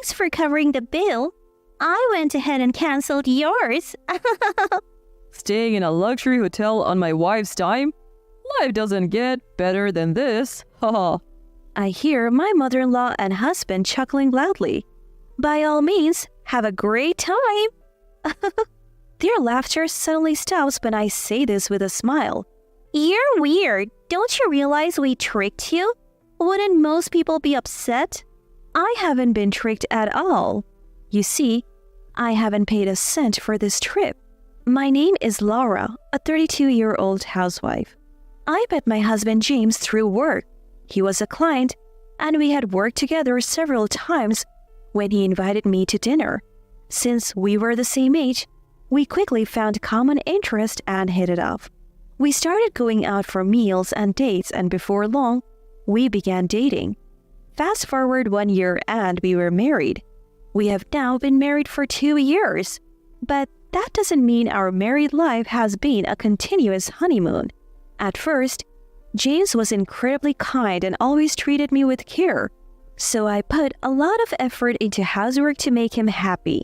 thanks for covering the bill. I went ahead and canceled yours. Staying in a luxury hotel on my wife's dime? Life doesn't get better than this. Haha. I hear my mother-in-law and husband chuckling loudly. By all means, have a great time. Their laughter suddenly stops when I say this with a smile. You're weird. Don't you realize we tricked you? Wouldn't most people be upset? I haven't been tricked at all. You see, I haven't paid a cent for this trip. My name is Laura, a 32-year-old housewife. I met my husband James through work. He was a client, and we had worked together several times when he invited me to dinner. Since we were the same age, we quickly found common interest and hit it off. We started going out for meals and dates, and before long, we began dating. Fast forward 1 year and we were married. We have now been married for 2 years, but that doesn't mean our married life has been a continuous honeymoon. At first, James was incredibly kind and always treated me with care, so I put a lot of effort into housework to make him happy.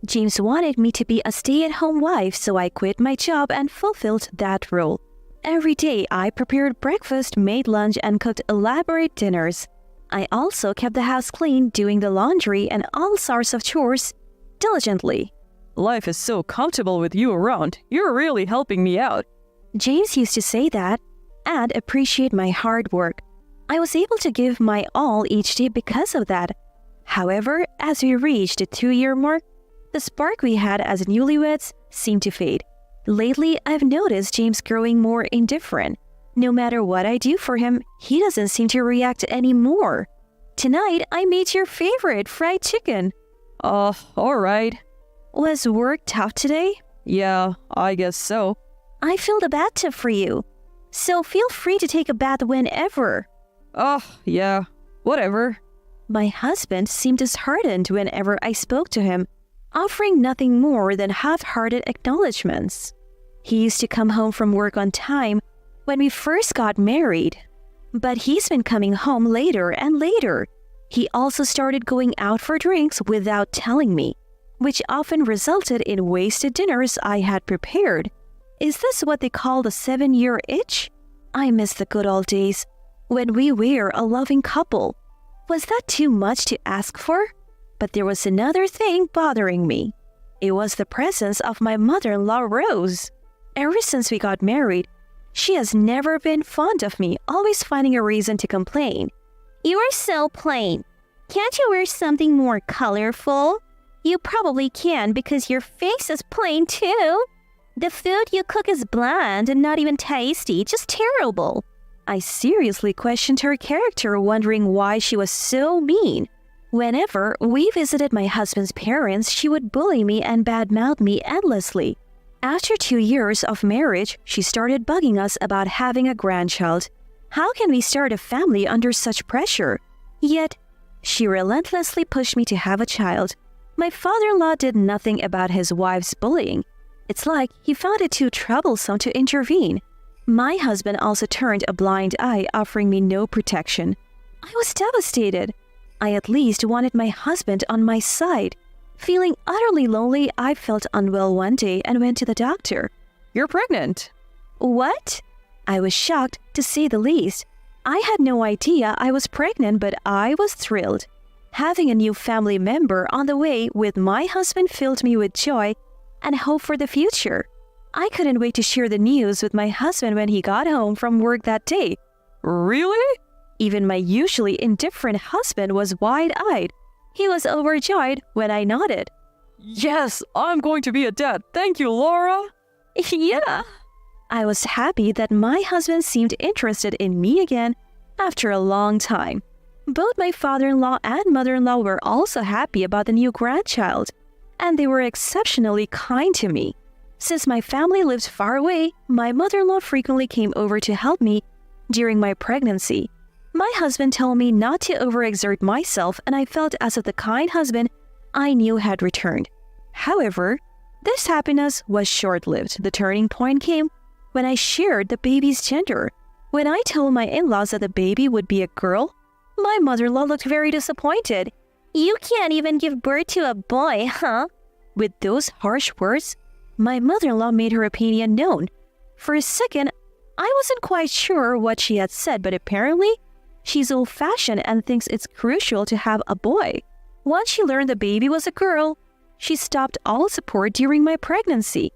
James wanted me to be a stay-at-home wife, so I quit my job and fulfilled that role. Every day, I prepared breakfast, made lunch, and cooked elaborate dinners. I also kept the house clean, doing the laundry and all sorts of chores diligently. Life is so comfortable with you around. You're really helping me out. James used to say that and appreciate my hard work. I was able to give my all each day because of that. However, as we reached the 2-year mark, the spark we had as newlyweds seemed to fade. Lately, I've noticed James growing more indifferent. No matter what I do for him, he doesn't seem to react anymore. Tonight, I made your favorite fried chicken. All right. Was work tough today? Yeah, I guess so. I filled a bathtub for you, so feel free to take a bath whenever. Yeah, whatever. My husband seemed disheartened whenever I spoke to him, offering nothing more than half-hearted acknowledgments. He used to come home from work on time when we first got married, but he's been coming home later and later. He also started going out for drinks without telling me, which often resulted in wasted dinners I had prepared. Is this what they call the 7-year itch? I miss the good old days when we were a loving couple. Was that too much to ask for? But there was another thing bothering me. It was the presence of my mother-in-law, Rose. Ever since we got married, she has never been fond of me, always finding a reason to complain. You are so plain. Can't you wear something more colorful? You probably can because your face is plain too. The food you cook is bland and not even tasty, just terrible. I seriously questioned her character, wondering why she was so mean. Whenever we visited my husband's parents, she would bully me and badmouth me endlessly. After 2 years of marriage, she started bugging us about having a grandchild. How can we start a family under such pressure? Yet, she relentlessly pushed me to have a child. My father-in-law did nothing about his wife's bullying. It's like he found it too troublesome to intervene. My husband also turned a blind eye, offering me no protection. I was devastated. I at least wanted my husband on my side. Feeling utterly lonely, I felt unwell one day and went to the doctor. You're pregnant. What? I was shocked, to say the least. I had no idea I was pregnant, but I was thrilled. Having a new family member on the way with my husband filled me with joy and hope for the future. I couldn't wait to share the news with my husband when he got home from work that day. Really? Even my usually indifferent husband was wide-eyed. He was overjoyed when I nodded. Yes, I'm going to be a dad. Thank you, Laura. Yeah. I was happy that my husband seemed interested in me again after a long time. Both my father-in-law and mother-in-law were also happy about the new grandchild, and they were exceptionally kind to me. Since my family lived far away, my mother-in-law frequently came over to help me during my pregnancy. My husband told me not to overexert myself, and I felt as if the kind husband I knew had returned. However, this happiness was short-lived. The turning point came when I shared the baby's gender. When I told my in-laws that the baby would be a girl, my mother-in-law looked very disappointed. You can't even give birth to a boy, huh? With those harsh words, my mother-in-law made her opinion known. For a second, I wasn't quite sure what she had said, but apparently, she's old-fashioned and thinks it's crucial to have a boy. Once she learned the baby was a girl, she stopped all support during my pregnancy.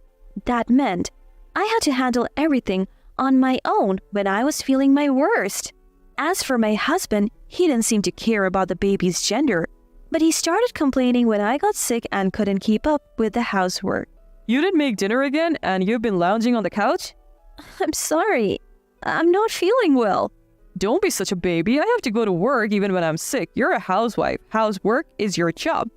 That meant I had to handle everything on my own when I was feeling my worst. As for my husband, he didn't seem to care about the baby's gender, but he started complaining when I got sick and couldn't keep up with the housework. You didn't make dinner again and you've been lounging on the couch? I'm sorry. I'm not feeling well. Don't be such a baby. I have to go to work even when I'm sick. You're a housewife. Housework is your job.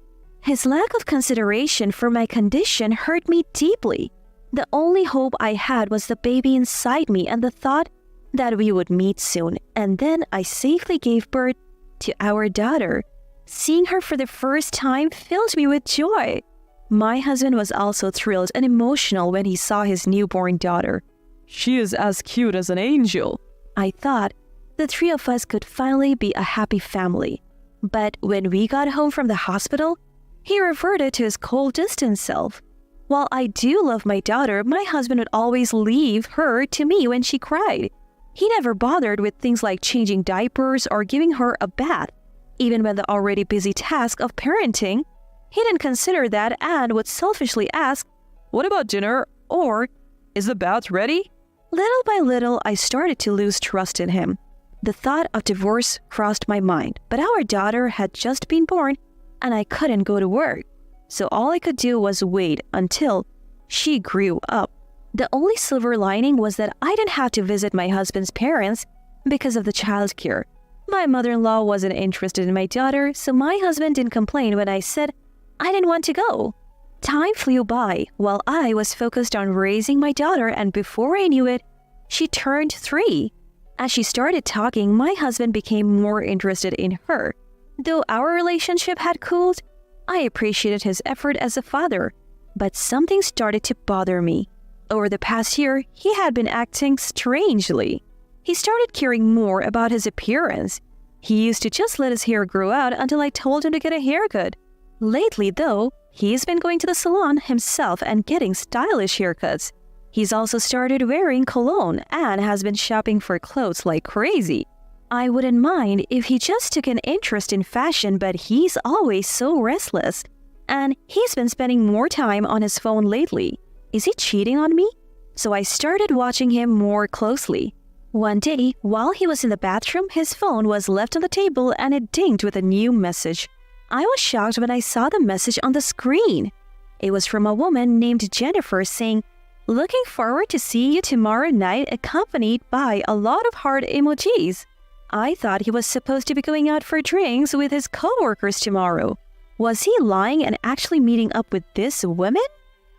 His lack of consideration for my condition hurt me deeply. The only hope I had was the baby inside me and the thought that we would meet soon. And then I safely gave birth to our daughter. Seeing her for the first time filled me with joy. My husband was also thrilled and emotional when he saw his newborn daughter. She is as cute as an angel. I thought the three of us could finally be a happy family. But when we got home from the hospital, he reverted to his cold, distant self. While I do love my daughter, my husband would always leave her to me when she cried. He never bothered with things like changing diapers or giving her a bath. Even when the already busy task of parenting, he didn't consider that and would selfishly ask, "What about dinner?" or "Is the bath ready?" Little by little, I started to lose trust in him. The thought of divorce crossed my mind, but our daughter had just been born and I couldn't go to work. So all I could do was wait until she grew up. The only silver lining was that I didn't have to visit my husband's parents because of the childcare. My mother-in-law wasn't interested in my daughter, so my husband didn't complain when I said I didn't want to go. Time flew by while I was focused on raising my daughter, and before I knew it, she turned 3. As she started talking, my husband became more interested in her. Though our relationship had cooled, I appreciated his effort as a father, but something started to bother me. Over the past year, he had been acting strangely. He started caring more about his appearance. He used to just let his hair grow out until I told him to get a haircut. Lately, though, he's been going to the salon himself and getting stylish haircuts. He's also started wearing cologne and has been shopping for clothes like crazy. I wouldn't mind if he just took an interest in fashion, but he's always so restless. And he's been spending more time on his phone lately. Is he cheating on me? So I started watching him more closely. One day, while he was in the bathroom, his phone was left on the table and it dinged with a new message. I was shocked when I saw the message on the screen. It was from a woman named Jennifer saying, "Looking forward to seeing you tomorrow night," accompanied by a lot of heart emojis. I thought he was supposed to be going out for drinks with his co-workers tomorrow. Was he lying and actually meeting up with this woman?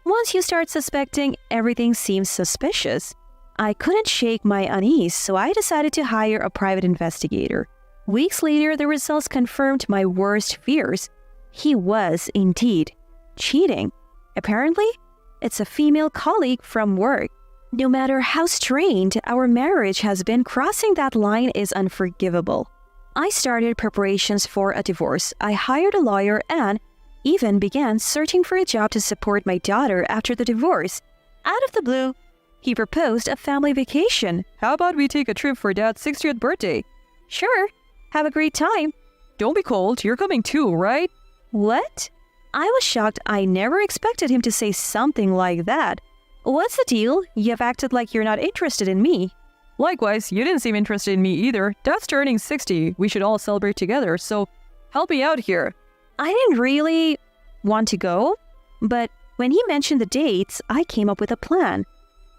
Once you start suspecting, everything seems suspicious. I couldn't shake my unease, so I decided to hire a private investigator. Weeks later, the results confirmed my worst fears. He was, indeed, cheating. Apparently, it's a female colleague from work. No matter how strained our marriage has been, crossing that line is unforgivable. I started preparations for a divorce. I hired a lawyer and even began searching for a job to support my daughter after the divorce. Out of the blue, he proposed a family vacation. How about we take a trip for Dad's 60th birthday? Sure, have a great time. Don't be cold. You're coming too, right? What? I was shocked. I never expected him to say something like that. What's the deal? You've acted like you're not interested in me. Likewise, you didn't seem interested in me either. Dad's turning 60. We should all celebrate together, so help me out here. I didn't really want to go, but when he mentioned the dates, I came up with a plan.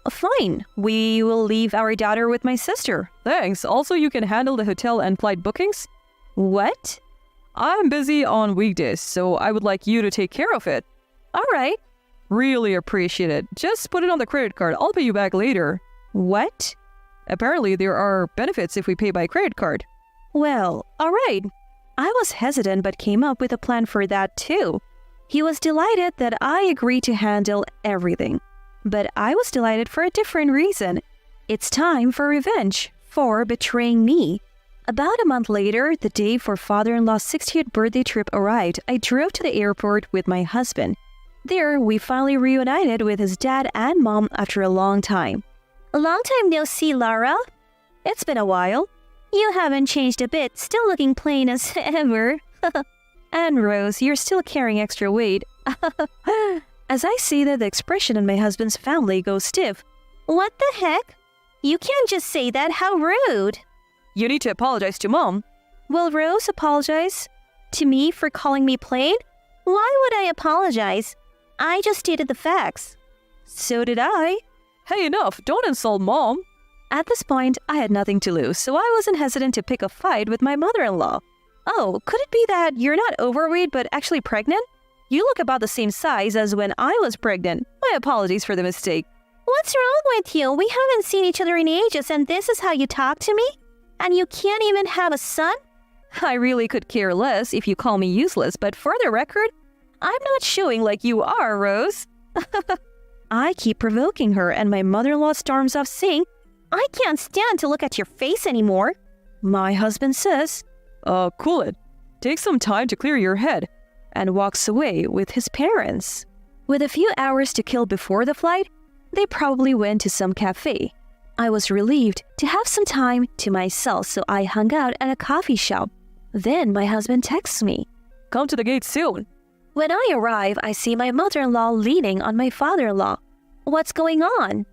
Fine, we will leave our daughter with my sister. Thanks. Also, you can handle the hotel and flight bookings. What? I'm busy on weekdays, so I would like you to take care of it. All right. Really appreciate it. Just put it on the credit card. I'll pay you back later. What? Apparently, there are benefits if we pay by credit card. Well, all right. I was hesitant but came up with a plan for that too. He was delighted that I agreed to handle everything. But I was delighted for a different reason. It's time for revenge for betraying me. About a month later, the day for father-in-law's 60th birthday trip arrived. I drove to the airport with my husband. There, we finally reunited with his dad and mom after a long time. A long time no see, Laura. It's been a while. You haven't changed a bit, still looking plain as ever. And Rose, you're still carrying extra weight. As I see that, the expression in my husband's family goes stiff. What the heck? You can't just say that, how rude. You need to apologize to Mom. Will Rose apologize to me for calling me plain? Why would I apologize? I just stated the facts. So did I. Hey, enough. Don't insult Mom. At this point, I had nothing to lose, so I wasn't hesitant to pick a fight with my mother-in-law. Oh, could it be that you're not overweight but actually pregnant? You look about the same size as when I was pregnant. My apologies for the mistake. What's wrong with you? We haven't seen each other in ages and this is how you talk to me? And you can't even have a son? I really could care less if you call me useless, but for the record, I'm not showing like you are, Rose. I keep provoking her and my mother-in-law storms off saying, I can't stand to look at your face anymore. My husband says, Cool it. Take some time to clear your head. And walks away with his parents. With a few hours to kill before the flight, they probably went to some cafe. I was relieved to have some time to myself, so I hung out at a coffee shop. Then my husband texts me. Come to the gate soon. When I arrive, I see my mother-in-law leaning on my father-in-law. What's going on?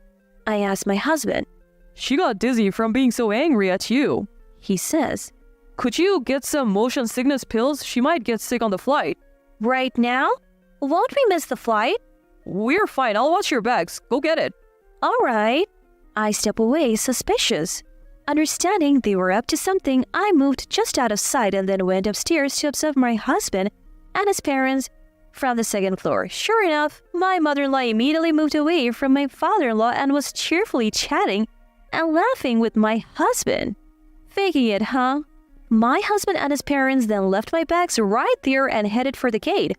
I ask my husband. She got dizzy from being so angry at you. He says, Could you get some motion sickness pills? She might get sick on the flight. Right now? Won't we miss the flight? We're fine. I'll watch your bags. Go get it. All right. I step away, suspicious. Understanding they were up to something, I moved just out of sight and then went upstairs to observe my husband and his parents from the second floor. Sure enough, my mother-in-law immediately moved away from my father-in-law and was cheerfully chatting and laughing with my husband. Faking it, huh? My husband and his parents then left my bags right there and headed for the gate.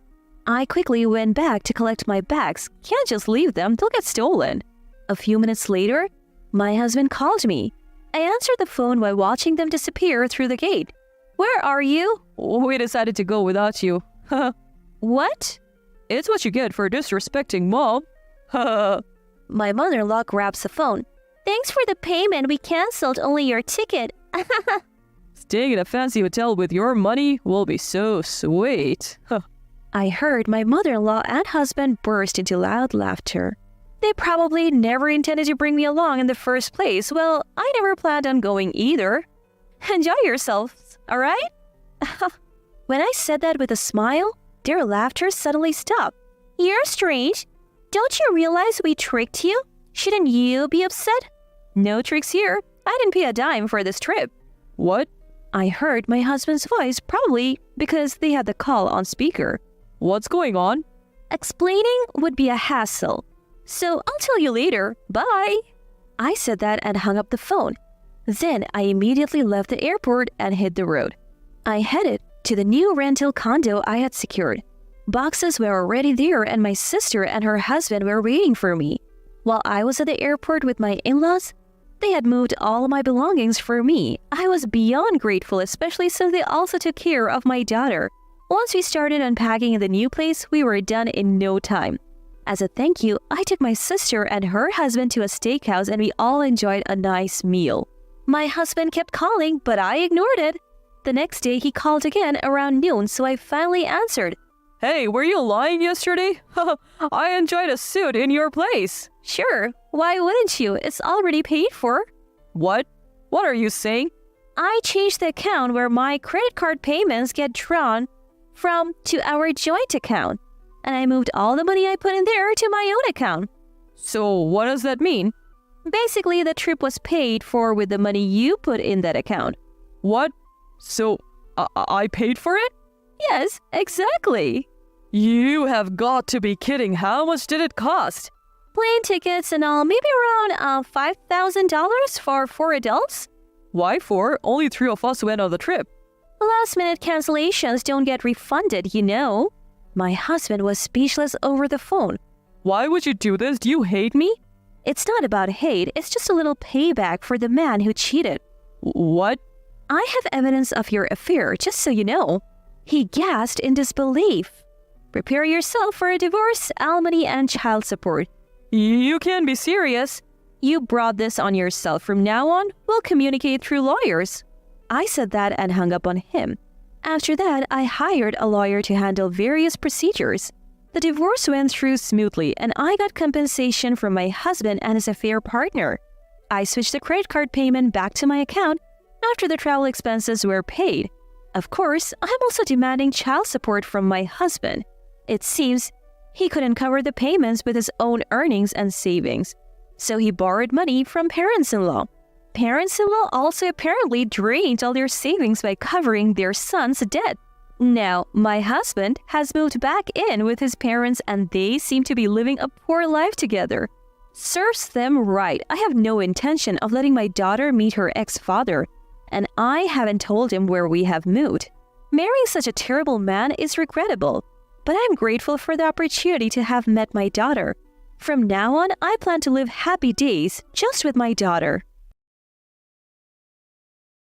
I quickly went back to collect my bags. Can't just leave them, they'll get stolen. A few minutes later, my husband called me. I answered the phone while watching them disappear through the gate. Where are you? We decided to go without you. What? It's what you get for disrespecting Mom. My mother-in-law grabs the phone. Thanks for the payment. We canceled only your ticket. Staying in a fancy hotel with your money will be so sweet. I heard my mother-in-law and husband burst into loud laughter. They probably never intended to bring me along in the first place. Well, I never planned on going either. Enjoy yourselves, all right? When I said that with a smile, their laughter suddenly stopped. You're strange. Don't you realize we tricked you? Shouldn't you be upset? No tricks here. I didn't pay a dime for this trip. What? I heard my husband's voice, probably because they had the call on speaker. What's going on? Explaining would be a hassle. So I'll tell you later. Bye. I said that and hung up the phone. Then I immediately left the airport and hit the road. I headed to the new rental condo I had secured. Boxes were already there and my sister and her husband were waiting for me. While I was at the airport with my in-laws, they had moved all my belongings for me. I was beyond grateful, especially since they also took care of my daughter. Once we started unpacking in the new place, we were done in no time. As a thank you, I took my sister and her husband to a steakhouse and we all enjoyed a nice meal. My husband kept calling, but I ignored it. The next day, he called again around noon, so I finally answered. Hey, were you lying yesterday? I enjoyed a suit in your place. Sure, why wouldn't you? It's already paid for. What? What are you saying? I changed the account where my credit card payments get drawn from to our joint account. And I moved all the money I put in there to my own account. So what does that mean? Basically, the trip was paid for with the money you put in that account. What? So I paid for it? Yes, exactly. You have got to be kidding. How much did it cost? Plane tickets and all, maybe around $5,000 for 4 adults. Why 4? Only 3 of us went on the trip. Last-minute cancellations don't get refunded, you know. My husband was speechless over the phone. Why would you do this? Do you hate me? It's not about hate, it's just a little payback for the man who cheated. What? I have evidence of your affair, just so you know." He gasped in disbelief. "Prepare yourself for a divorce, alimony, and child support." You can't be serious. "You brought this on yourself. From now on, we'll communicate through lawyers." I said that and hung up on him. After that, I hired a lawyer to handle various procedures. The divorce went through smoothly, and I got compensation from my husband and his affair partner. I switched the credit card payment back to my account after the travel expenses were paid. Of course, I'm also demanding child support from my husband. It seems he couldn't cover the payments with his own earnings and savings, so he borrowed money from parents-in-law. Parents-in-law also apparently drained all their savings by covering their son's debt. Now, my husband has moved back in with his parents and they seem to be living a poor life together. Serves them right. I have no intention of letting my daughter meet her ex-father, and I haven't told him where we have moved. Marrying such a terrible man is regrettable, but I'm grateful for the opportunity to have met my daughter. From now on, I plan to live happy days just with my daughter.